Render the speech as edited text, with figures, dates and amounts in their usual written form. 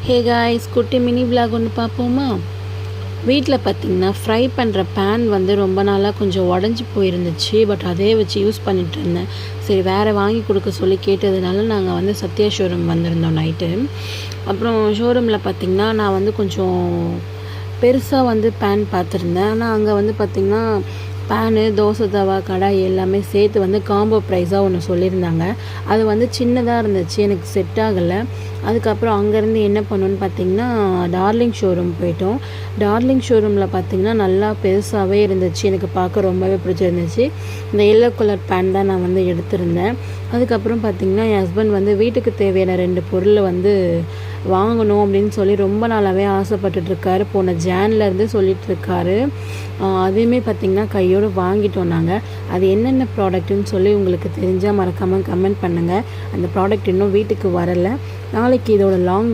Hey guys, குட்டி mini vlog ஒன்று பார்ப்போமா? வீட்டில் பார்த்திங்கன்னா ஃப்ரை பண்ணுற பேன் வந்து ரொம்ப நாளாக கொஞ்சம் உடஞ்சி போயிருந்துச்சு. பட் அதே வச்சு யூஸ் பண்ணிகிட்டு இருந்தேன். சரி வேறு வாங்கி கொடுக்க சொல்லி கேட்டதுனால நாங்கள் வந்து சத்யா ஷோரூம் வந்திருந்தோம் நைட்டு. அப்புறம் ஷோரூமில் பார்த்திங்கன்னா நான் வந்து கொஞ்சம் பெருசாக வந்து பேன் பார்த்துருந்தேன். ஆனால் அங்கே வந்து பார்த்திங்கன்னா பேனு, தோசை தவா, கடாய் எல்லாமே சேர்த்து வந்து காம்போ ப்ரைஸாக ஒன்று சொல்லியிருந்தாங்க. அது வந்து சின்னதாக இருந்துச்சு, எனக்கு செட் ஆகலை. அதுக்கப்புறம் அங்கேருந்து என்ன பண்ணோன்னு பார்த்திங்கன்னா டார்லிங் ஷோரூம் போயிட்டோம். டார்லிங் ஷோரூமில் பார்த்திங்கன்னா நல்லா பெருசாகவே இருந்துச்சு. எனக்கு பார்க்க ரொம்பவே பிடிச்சிருந்துச்சு. இந்த எல்லோ கலர் பேன் தான் நான் வந்து எடுத்திருந்தேன். அதுக்கப்புறம் பார்த்திங்கன்னா என் ஹஸ்பண்ட் வந்து வீட்டுக்கு தேவையான 2 பொருளை வந்து வாங்கணும் அப்படின்னு சொல்லி ரொம்ப நாளாகவே ஆசைப்பட்டுட்ருக்காரு. போன ஜான்லேருந்து சொல்லிகிட்ருக்காரு. அதையுமே பார்த்திங்கன்னா கையோடு வாங்கிட்டோம் நாங்கள். அது என்னென்ன ப்ராடக்ட்டுன்னு சொல்லி உங்களுக்கு தெரிஞ்சால் மறக்காமல் கமெண்ட் பண்ணுங்கள். அந்த ப்ராடக்ட் இன்னும் வீட்டுக்கு வரலை. நாளைக்கு இதோட லாங்